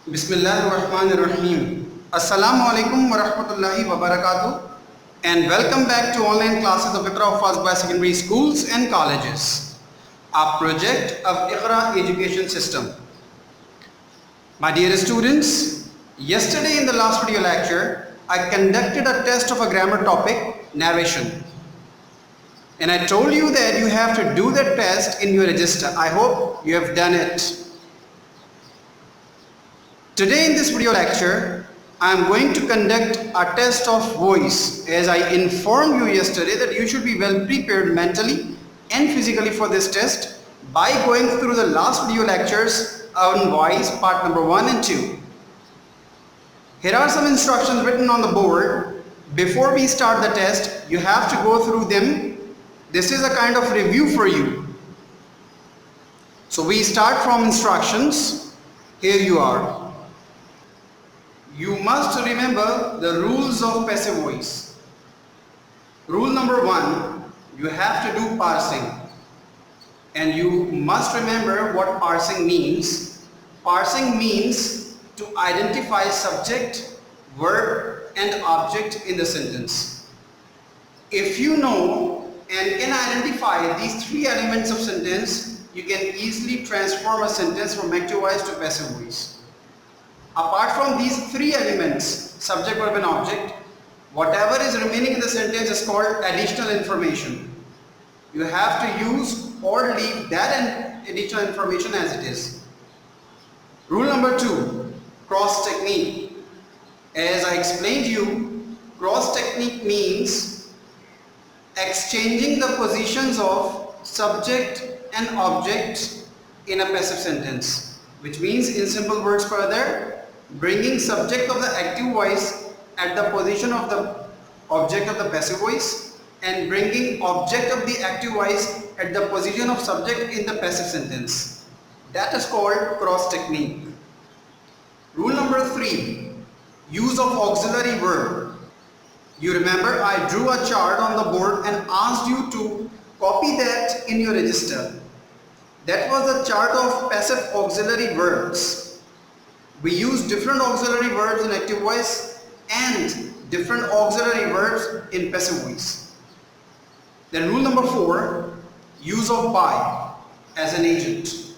Bismillahirrahmanirrahim. Assalamu alaikum wa rahmatullahi wa barakatuh, and welcome back to online classes of Iqra of by secondary schools and colleges, a project of Iqra education system. My dear students, yesterday in the last video lecture, I conducted a test of a grammar topic, narration. And I told you that you have to do that test in your register. I hope you have done it. Today in this video lecture, I am going to conduct a test of voice, as I informed you yesterday that you should be well prepared mentally and physically for this test by going through the last video lectures on voice part number 1 and 2. Here are some instructions written on the board. Before we start the test, you have to go through them. This is a kind of review for you. So we start from instructions. Here you are. You must remember the rules of passive voice. Rule number 1, you have to do parsing. And you must remember what parsing means. Parsing means to identify subject, verb, and object in the sentence. If you know and can identify these three elements of sentence, you can easily transform a sentence from active voice to passive voice. Apart from these three elements, subject, verb and object, whatever is remaining in the sentence is called additional information. You have to use or leave that additional information as it is. Rule number 2, cross technique. As I explained to you, cross technique means exchanging the positions of subject and object in a passive sentence, which means in simple words further, bringing subject of the active voice at the position of the object of the passive voice and bringing object of the active voice at the position of subject in the passive sentence. That is called cross technique. Rule number 3, use of auxiliary verb. You remember I drew a chart on the board and asked you to copy that in your register. That was a chart of passive auxiliary verbs. We use different auxiliary verbs in active voice and different auxiliary verbs in passive voice. Then rule number 4, use of by as an agent.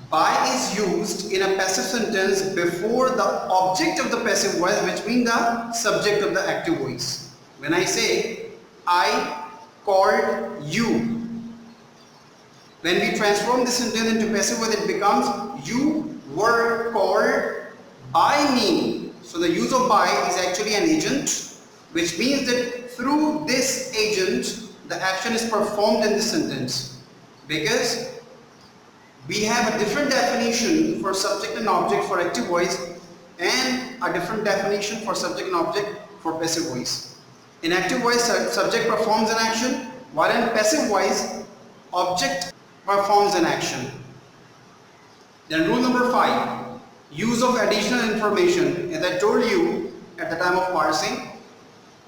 By is used in a passive sentence before the object of the passive voice, which means the subject of the active voice. When I say, I called you, when we transform this sentence into passive voice, it becomes, you were called by me. So the use of by is actually an agent, which means that through this agent, the action is performed in this sentence. Because we have a different definition for subject and object for active voice and a different definition for subject and object for passive voice. In active voice, subject performs an action, while in passive voice, object performs an action. Then rule number 5, use of additional information. As I told you at the time of parsing,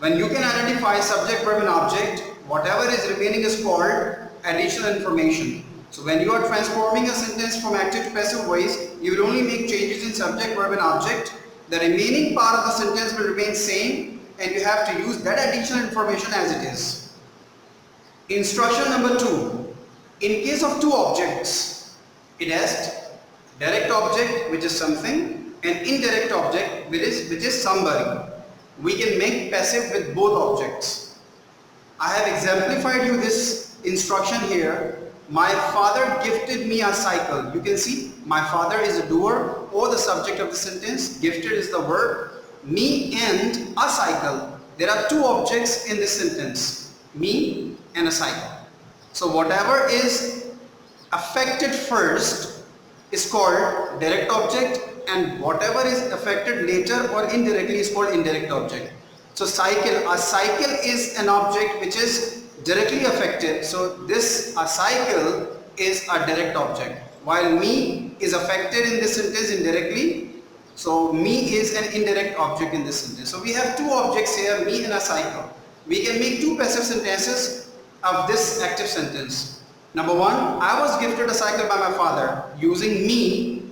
when you can identify subject, verb and object, whatever is remaining is called additional information. So when you are transforming a sentence from active to passive voice, you will only make changes in subject, verb and object. The remaining part of the sentence will remain same and you have to use that additional information as it is. Instruction number 2, in case of two objects, it has direct object, which is something, and indirect object, which is somebody. We can make passive with both objects. I have exemplified you this instruction here. My father gifted me a cycle. You can see my father is a doer or the subject of the sentence. Gifted is the verb. Me and a cycle. There are two objects in this sentence. Me and a cycle. So whatever is affected first is called direct object, and whatever is affected later or indirectly is called indirect object. So cycle, a cycle is an object which is directly affected. So this, a cycle, is a direct object, while me is affected in this sentence indirectly. So me is an indirect object in this sentence. So we have two objects here, me and a cycle. We can make two passive sentences of this active sentence. Number 1, I was gifted a cycle by my father. Using me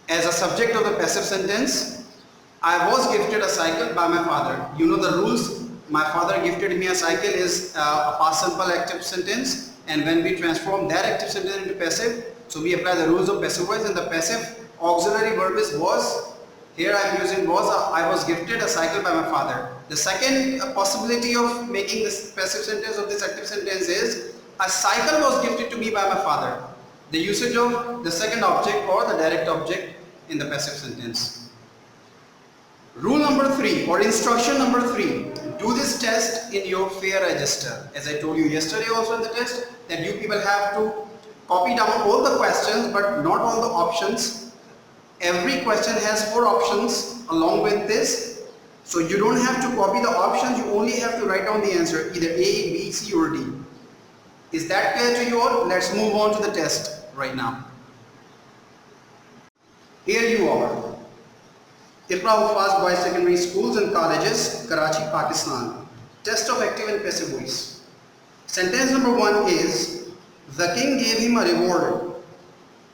As a subject of the passive sentence, I was gifted a cycle by my father. You know the rules. My father gifted me a cycle is a past simple active sentence, and when we transform that active sentence into passive, so we apply the rules of passive voice, and the passive auxiliary verb is was. Here I am using was. I was gifted a cycle by my father. The second possibility of making this passive sentence of this active sentence is a cycle was gifted to me by my father. The usage of the second object or the direct object in the passive sentence. Rule number 3 or instruction number 3, do this test in your fair register. As I told you yesterday also in the test, that you people have to copy down all the questions but not all the options. Every question has 4 options along with this, so you don't have to copy the options, you only have to write down the answer, either A, B, C or D. Is that clear to you all? Let's move on to the test right now. Here you are. Iqra Hufaz Boys Secondary Schools and Colleges, Karachi, Pakistan. Test of active and passive voice. Sentence number 1 is, the king gave him a reward.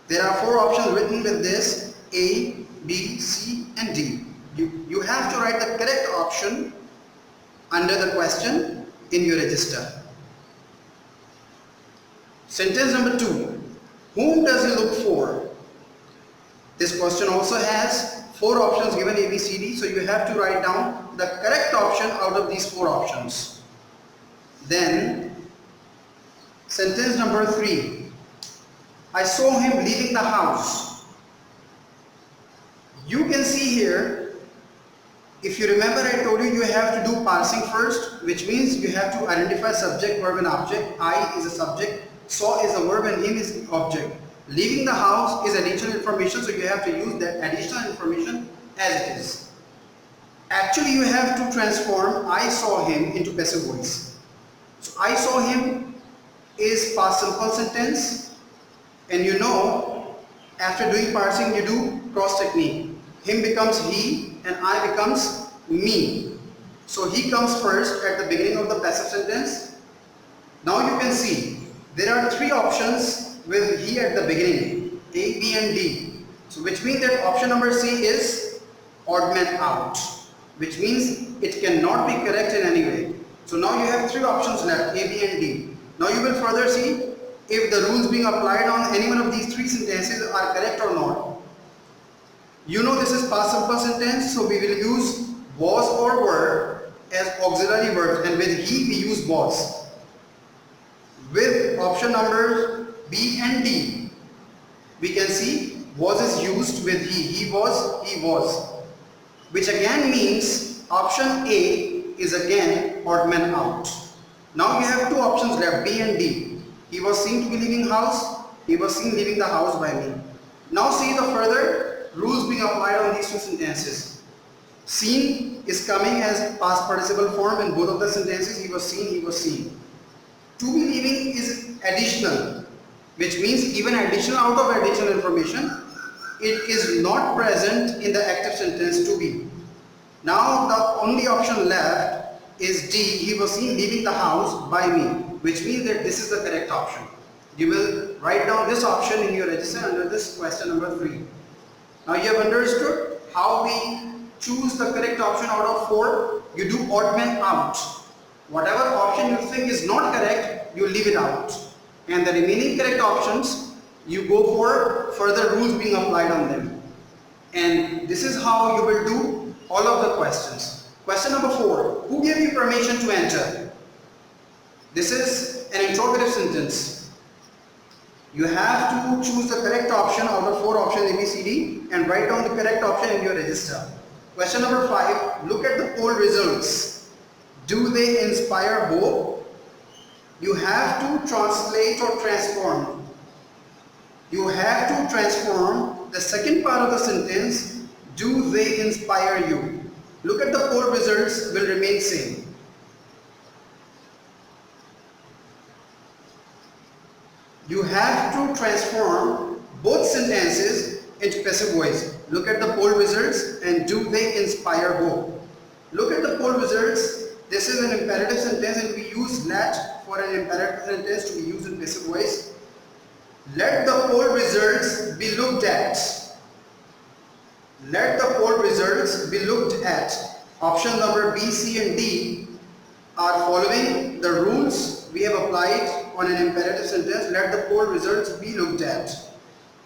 There are 4 options written with this, A, B, C and D. You have to write the correct option under the question in your register. Sentence number 2, whom does he look for? This question also has 4 options given A, B, C, D, so you have to write down the correct option out of these 4 options. Then, sentence number 3, I saw him leaving the house. You can see here, if you remember I told you you have to do parsing first, which means you have to identify subject, verb and object. I is a subject, saw is a verb and him is the object. Leaving the house is additional information, so you have to use that additional information as it is. Actually, you have to transform I saw him into passive voice. So I saw him is past simple sentence, and you know after doing parsing you do cross technique. Him becomes he and I becomes me. So he comes first at the beginning of the passive sentence. Now you can see there are 3 options with he at the beginning, A, B and D. So which means that option number C is odd man out, which means it cannot be correct in any way. So now you have 3 options left, A, B and D. Now you will further see if the rules being applied on any one of these 3 sentences are correct or not. You know this is past simple sentence, so we will use was or were as auxiliary verbs, and with he we use was. With option number B and D, we can see was is used with he was, which again means option A is again odd man out. Now you have 2 options left, B and D. He was seen to be leaving house, he was seen leaving the house by me. Now see the further rules being applied on these 2 sentences. Seen is coming as past participle form in both of the sentences, he was seen, he was seen. To be leaving is additional, which means even additional out of additional information, it is not present in the active sentence to be. Now the only option left is D, he was seen leaving the house by me, which means that this is the correct option. You will write down this option in your register under this question number 3. Now you have understood how we choose the correct option out of 4. You do odd man out. Whatever option you think is not correct, you leave it out. And the remaining correct options, you go for further rules being applied on them. And this is how you will do all of the questions. Question number 4, who gave you permission to enter? This is an interrogative sentence. You have to choose the correct option out of 4 options A, B, C, D and write down the correct option in your register. Question number 5, look at the poll results. Do they inspire hope? You have to translate or transform. You have to transform the second part of the sentence, do they inspire you? Look at the poll results will remain same. You have to transform both sentences into passive voice. Look at the poll results and do they inspire hope? Look at the poll results. This is an imperative sentence and we use let for an imperative sentence to be used in passive voice. Let the poll results be looked at. Let the poll results be looked at. Option number B, C and D are following the rules we have applied on an imperative sentence. Let the poll results be looked at.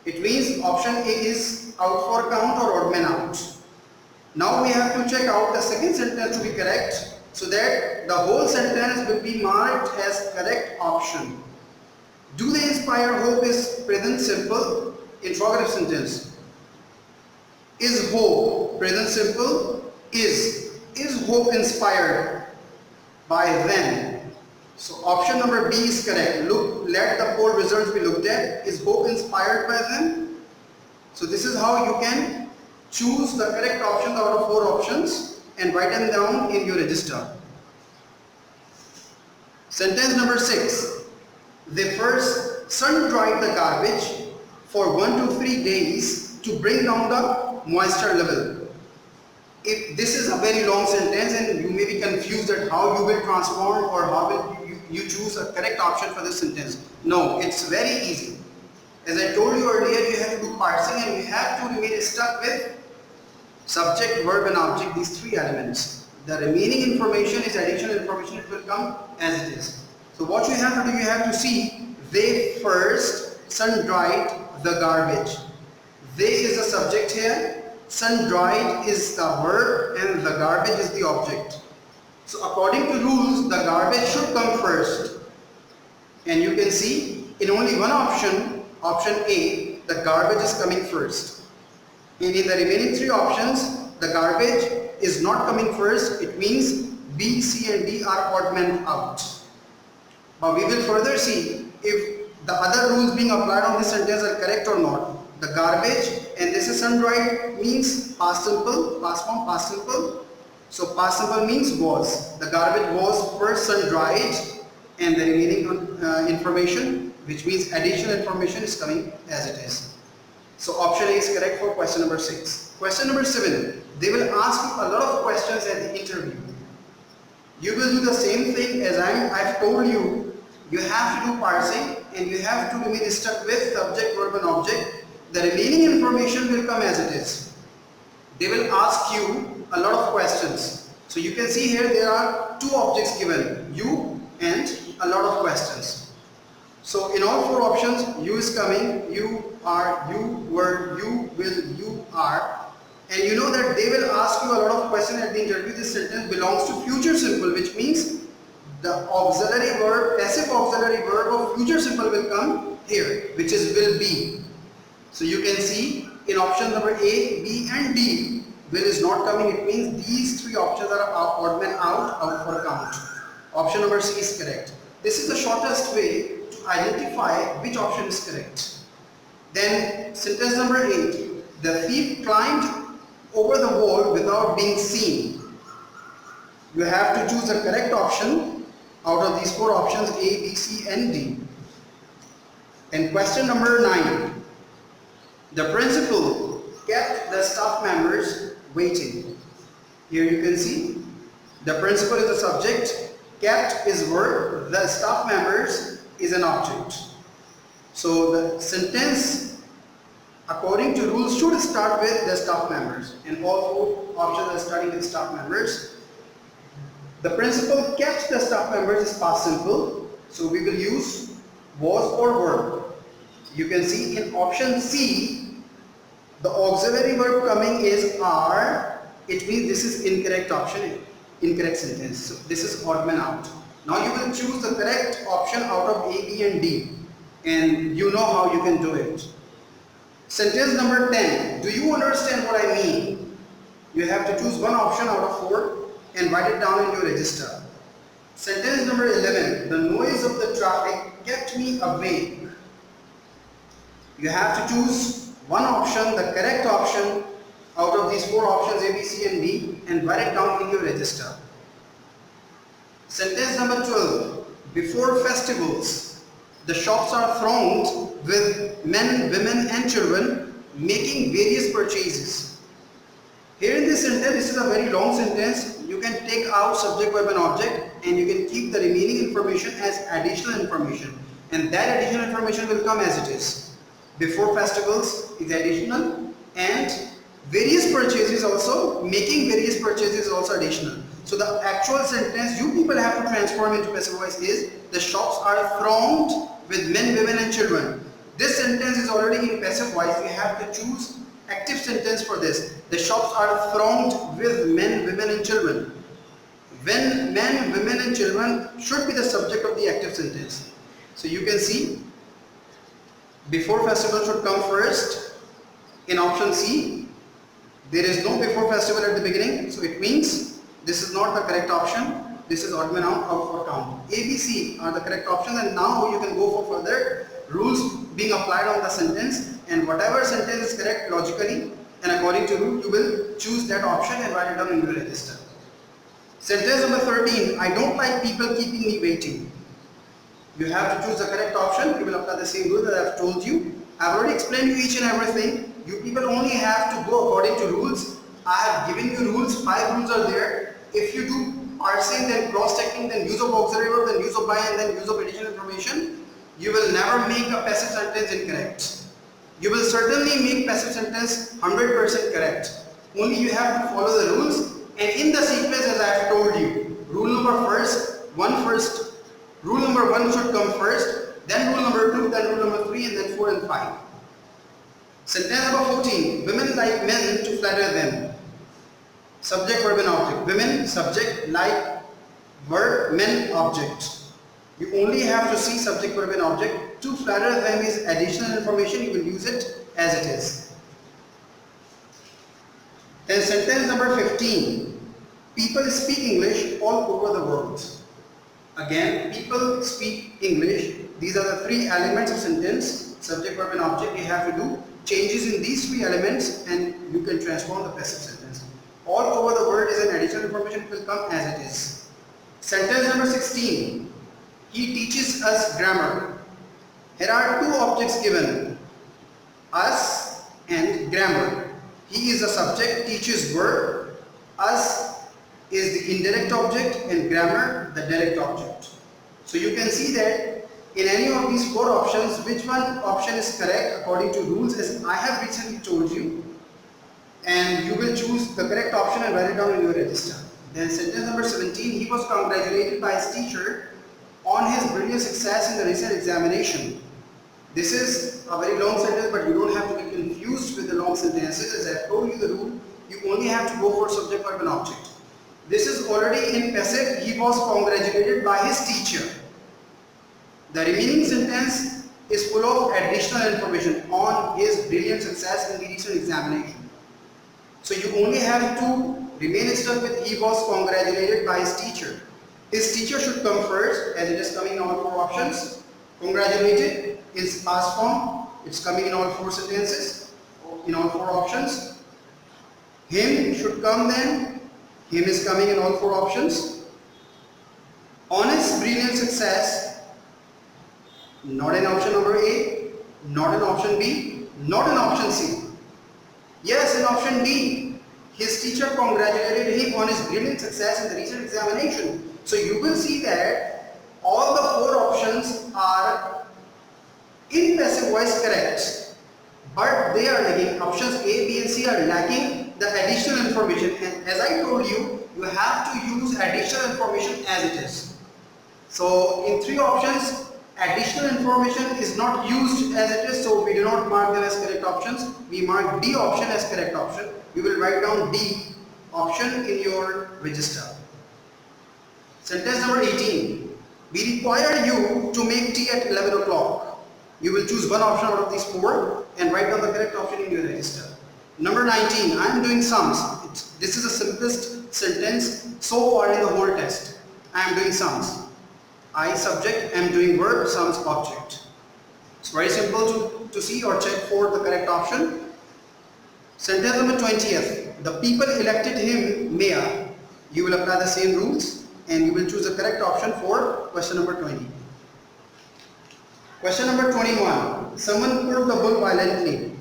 It means option A is out for count or odd man out. Now we have to check out the second sentence to be correct, so that the whole sentence will be marked as correct option. Do they inspire hope is present simple interrogative sentence. Is hope present simple? Is hope inspired by them? So option number B is correct. Let the poll results be looked at. Is hope inspired by them? So this is how you can choose the correct options out of 4 options and write them down in your register. Sentence number 6. The first sun-dried the garbage for 1 to 3 days to bring down the moisture level. If this is a very long sentence and you may be confused at how you will transform or how will you choose a correct option for this sentence. No, it's very easy. As I told you earlier, you have to do parsing and you have to remain stuck with subject, verb and object, these 3 elements. The remaining information is additional information, it will come as it is. So what you have to do, you have to see they first sun-dried the garbage. They is the subject here, sun-dried is the verb and the garbage is the object. So according to rules, the garbage should come first. And you can see in only one option, option A, the garbage is coming first. And in the remaining 3 options, the garbage is not coming first. It means B, C and D are odd man out. But we will further see if the other rules being applied on this sentence are correct or not. The garbage, and this is sun-dried, means past simple, past form, past simple. So past simple means was. The garbage was first sun-dried and the remaining information, which means additional information, is coming as it is. So option A is correct for question number 6. Question number 7. They will ask you a lot of questions at the interview. You will do the same thing as I've told you. You have to do parsing and you have to remain stuck with subject, verb and object. The remaining information will come as it is. They will ask you a lot of questions. So you can see here there are 2 objects given, you and a lot of questions. So in all 4 options, you is coming, you are, you were, you will, you are. And you know that they will ask you a lot of questions at the interview. This sentence belongs to future simple, which means the auxiliary verb, passive auxiliary verb of future simple will come here, which is will be. So you can see in option number A, B and D, will is not coming. It means these 3 options are odd man out for count. Option number C is correct. This is the shortest way to identify which option is correct. Then sentence number 8. The thief climbed over the wall without being seen. You have to choose the correct option out of these 4 options, A, B, C and D. And question number 9. The principal kept the staff members waiting. Here you can see the principal is the subject, kept is verb, the staff members is an object. So the sentence according to rules should start with the staff members, and all 4 options are starting with staff members. The principal kept the staff members is past simple, so we will use was or verb. You can see in option C, the auxiliary verb coming is are. It means this is incorrect option, incorrect sentence. So this is odd man out. Now you will choose the correct option out of A, B and D, and you know how you can do it. Sentence number 10. Do you understand what I mean? You have to choose one option out of 4 and write it down in your register. Sentence number 11. The noise of the traffic kept me awake. You have to choose one option, the correct option out of these 4 options A, B, C and D, and write it down in your register. Sentence number 12. Before festivals, the shops are thronged with men, women and children making various purchases. Here in this sentence, this is a very long sentence. You can take out subject, verb and object, and you can keep the remaining information as additional information, and that additional information will come as it is. Before festivals is additional and Various purchases also, making various purchases is also additional. So the actual sentence you people have to transform into passive voice is the shops are thronged with men, women and children. This sentence is already in passive voice. You have to choose active sentence for this. The shops are thronged with men, women and children. When men, women and children should be the subject of the active sentence. So you can see before festival should come first in option C. There is no before festival at the beginning, so it means this is not the correct option. This is odd man out for count. A, B, C are the correct options, and now you can go for further rules being applied on the sentence, and whatever sentence is correct logically and according to rule, you will choose that option and write it down in your register. Sentence number 13, I don't like people keeping me waiting. You have to choose the correct option. You will apply the same rule that I have told you. I have already explained you each and everything. You people only have to go according to rules. I have given you rules. 5 rules are there. If you do parsing, then cross-checking, then use of auxiliary verb, then use of by, and then use of additional information, you will never make a passive sentence incorrect. You will certainly make passive sentence 100% correct. Only you have to follow the rules, and in the sequence as I have told you. Rule number rule number 1 should come first, then rule number 2, then rule number 3, and then 4 and 5. Sentence number 14, women like men to flatter them. Subject, verb and object. Women, subject, like, verb, men, object. You only have to see subject, verb and object. To flatter them is additional information. You will use it as it is. Then sentence number 15. People speak English all over the world. Again, people speak English. These are the 3 elements of sentence. Subject, verb and object. You have to do changes in these 3 elements and you can transform the passive sentence. All over the world is an additional information. It will come as it is. Sentence number 16. He teaches us grammar. Here are 2 objects given. Us and grammar. He is the subject, teaches verb. Us is the indirect object and grammar the direct object. So you can see that in any of these 4 options, which one option is correct according to rules as I have recently told you. And you will choose the correct option and write it down in your register. Then sentence number 17, he was congratulated by his teacher on his brilliant success in the recent examination. This is a very long sentence, but you don't have to be confused with the long sentences. As I have told you the rule, you only have to go for subject, verb and object. This is already in passive. He was congratulated by his teacher. The remaining sentence is full of additional information on his brilliant success in the recent examination. So you only have to remain stuck with he was congratulated by his teacher. His teacher should come first as it is coming in all 4 options. Congratulated is past form. It's coming in all 4 sentences, in all 4 options. Him should come then. Him is coming in all 4 options. On his brilliant success, not in option number A, not in option B, not in option C. Yes, in option D, his teacher congratulated him on his brilliant success in the recent examination. So you will see that all the 4 options are in passive voice correct, but they are lacking. Options A, B and C are lacking the additional information, and as I told you, you have to use additional information as it is. So in 3 options, additional information is not used as it is, so we do not mark them as correct options. We mark D option as correct option. You will write down D option in your register. Sentence number 18. We require you to make tea at 11 o'clock. You will choose one option out of these 4 and write down the correct option in your register. Number 19. I am doing sums. This is the simplest sentence so far in the whole test. I am doing sums. I subject, am doing verb, sums object. It's very simple to see or check for the correct option. Sentence number 20th. The people elected him mayor. You will apply the same rules and you will choose the correct option for question number 20. Question number 21. Someone pulled the bull violently.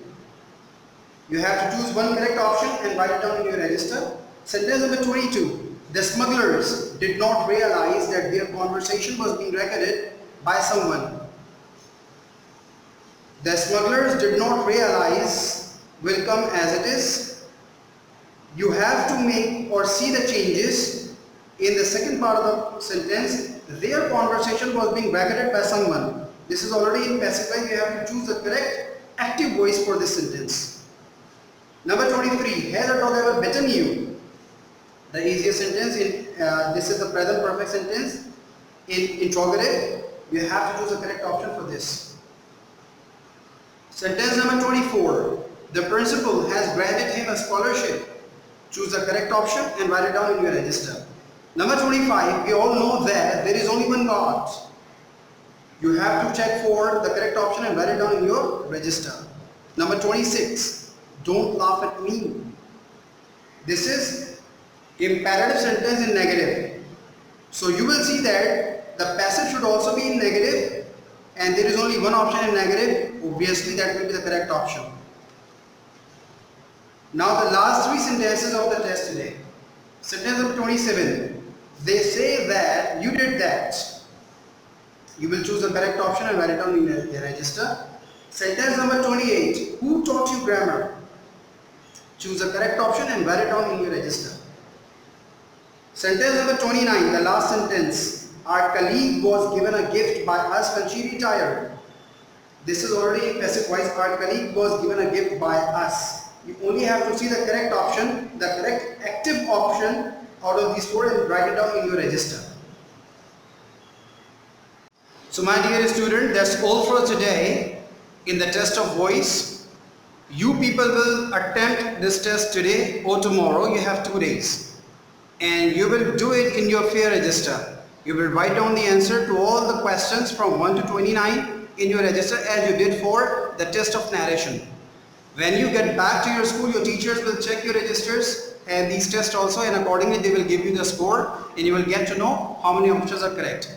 You have to choose one correct option and write it down in your register. Sentence number 22. The smugglers did not realize that their conversation was being recorded by someone. The smugglers did not realize will come as it is. You have to make or see the changes in the second part of the sentence. Their conversation was being bracketed by someone. This is already in passive voice. You have to choose the correct active voice for this sentence. Number 23. Has a dog ever bitten you? The easiest sentence in this is the present perfect sentence. In interrogative, you have to choose the correct option for this. Sentence number 24. The principal has granted him a scholarship. Choose the correct option and write it down in your register. Number 25. We all know that there is only one God. You have to check for the correct option and write it down in your register. Number 26. Don't laugh at me. This is imperative sentence in negative. So you will see that the passive should also be in negative, and there is only one option in negative. Obviously that will be the correct option. Now the last three sentences of the test today. Sentence number 27. They say that you did that. You will choose the correct option and write it down in the register. Sentence number 28. Who taught you grammar? Choose the correct option and write it down in your register. Sentence number 29. The last sentence. Our colleague was given a gift by us when she retired. This is already in passive voice. Our colleague was given a gift by us. You only have to see the correct option, the correct active option out of these four, and write it down in your register. So my dear student, that's all for today in the test of voice. You people will attempt this test today or tomorrow. You have 2 days. And you will do it in your fair register. You will write down the answer to all the questions from 1 to 29 in your register as you did for the test of narration. When you get back to your school, your teachers will check your registers and these tests also, and accordingly they will give you the score and you will get to know how many options are correct.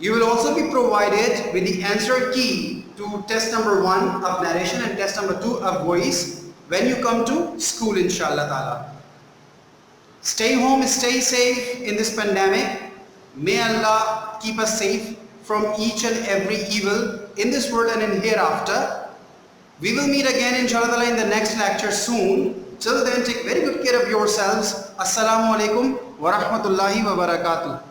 You will also be provided with the answer key to test number 1 of narration and test number 2 of voice when you come to school, inshallah ta'ala. Stay home, stay safe in this pandemic. May Allah keep us safe from each and every evil in this world and in hereafter. We will meet again inshallah in the next lecture soon. Till then, take very good care of yourselves. Assalamu alaikum wa rahmatullahi wa barakatuh.